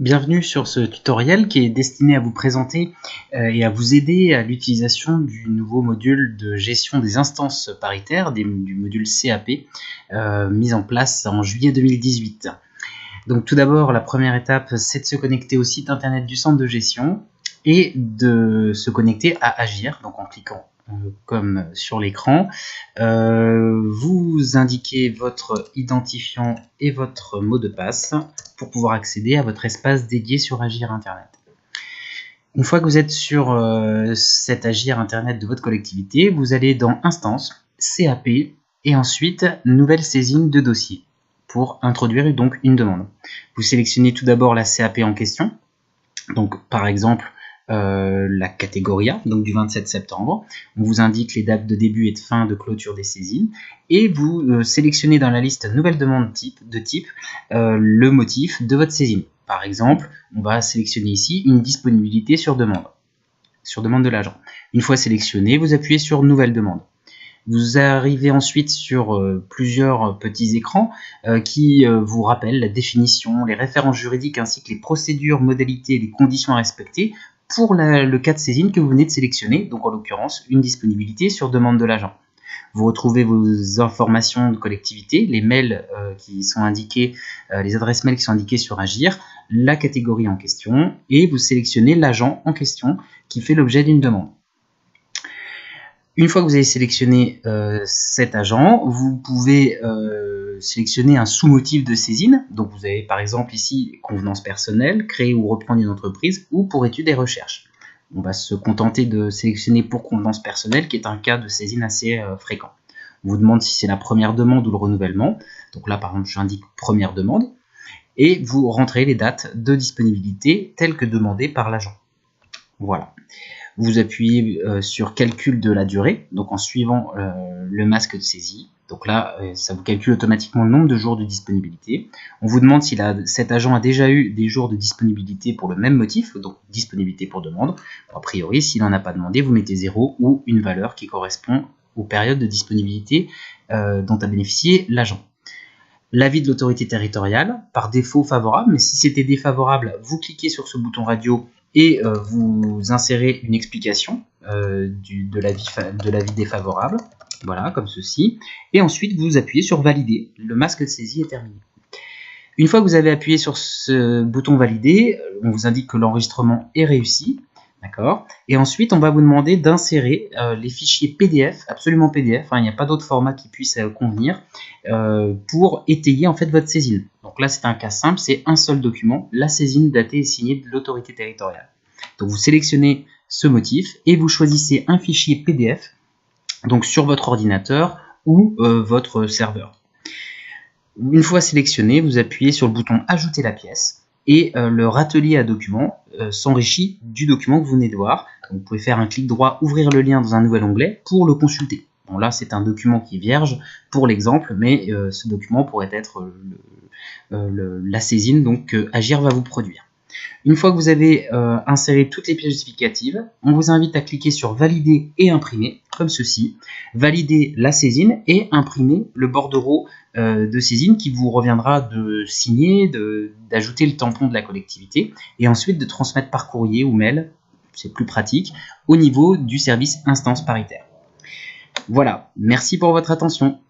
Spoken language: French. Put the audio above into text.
Bienvenue sur ce tutoriel qui est destiné à vous présenter et à vous aider à l'utilisation du nouveau module de gestion des instances paritaires, du module CAP, mis en place en juillet 2018. Donc tout d'abord, la première étape, c'est de se connecter au site internet du centre de gestion et de se connecter à Agir, donc en cliquant comme sur l'écran. Vous indiquez votre identifiant et votre mot de passe pour pouvoir accéder à votre espace dédié sur Agir Internet. Une fois que vous êtes sur cet Agir Internet de votre collectivité, vous allez dans Instance, CAP et ensuite Nouvelle saisine de dossier pour introduire donc une demande. Vous sélectionnez tout d'abord la CAP en question, donc par exemple la catégorie A, donc du 27 septembre. On vous indique les dates de début et de fin de clôture des saisines et vous sélectionnez dans la liste nouvelle demande de type le motif de votre saisine. Par exemple, on va sélectionner ici une disponibilité sur demande de l'agent. Une fois sélectionné, vous appuyez sur nouvelle demande. Vous arrivez ensuite sur plusieurs petits écrans qui vous rappellent la définition, les références juridiques ainsi que les procédures, modalités et les conditions à respecter pour le cas de saisine que vous venez de sélectionner, donc en l'occurrence une disponibilité sur demande de l'agent. Vous retrouvez vos informations de collectivité, les mails qui sont indiqués, les adresses mail qui sont indiquées sur Agir, la catégorie en question et vous sélectionnez l'agent en question qui fait l'objet d'une demande. Une fois que vous avez sélectionné cet agent, vous pouvez sélectionner un sous-motif de saisine. Donc vous avez par exemple ici convenance personnelle, créer ou reprendre une entreprise ou pour études et recherches. On va se contenter de sélectionner pour convenance personnelle qui est un cas de saisine assez fréquent. On vous demande si c'est la première demande ou le renouvellement. Donc là par exemple j'indique première demande et vous rentrez les dates de disponibilité telles que demandées par l'agent. Voilà. Vous appuyez sur calcul de la durée, donc en suivant le masque de saisie. Donc là, ça vous calcule automatiquement le nombre de jours de disponibilité. On vous demande si cet agent a déjà eu des jours de disponibilité pour le même motif, donc disponibilité pour demande. A priori, s'il n'en a pas demandé, vous mettez 0 ou une valeur qui correspond aux périodes de disponibilité dont a bénéficié l'agent. L'avis de l'autorité territoriale, par défaut favorable, mais si c'était défavorable, vous cliquez sur ce bouton radio et vous insérez une explication de l'avis défavorable, voilà, comme ceci, et ensuite vous appuyez sur valider. Le masque de saisie est terminé. Une fois que vous avez appuyé sur ce bouton valider, on vous indique que l'enregistrement est réussi, d'accord, et ensuite on va vous demander d'insérer les fichiers PDF, absolument PDF, il n'y a pas d'autre format qui puisse convenir, pour étayer en fait votre saisine. Donc là c'est un cas simple, c'est un seul document, la saisine datée et signée de l'autorité territoriale. Donc vous sélectionnez ce motif et vous choisissez un fichier PDF donc sur votre ordinateur ou votre serveur. Une fois sélectionné, vous appuyez sur le bouton ajouter la pièce et le râtelier à document s'enrichit du document que vous venez de voir. Donc, vous pouvez faire un clic droit, ouvrir le lien dans un nouvel onglet pour le consulter. Bon, là c'est un document qui est vierge pour l'exemple, mais ce document pourrait être la saisine donc, que Agir va vous produire. Une fois que vous avez inséré toutes les pièces justificatives, on vous invite à cliquer sur valider et imprimer, comme ceci. Valider la saisine et imprimer le bordereau de saisine qui vous reviendra de signer, d'ajouter le tampon de la collectivité et ensuite de transmettre par courrier ou mail, c'est plus pratique, au niveau du service instance paritaire. Voilà, merci pour votre attention.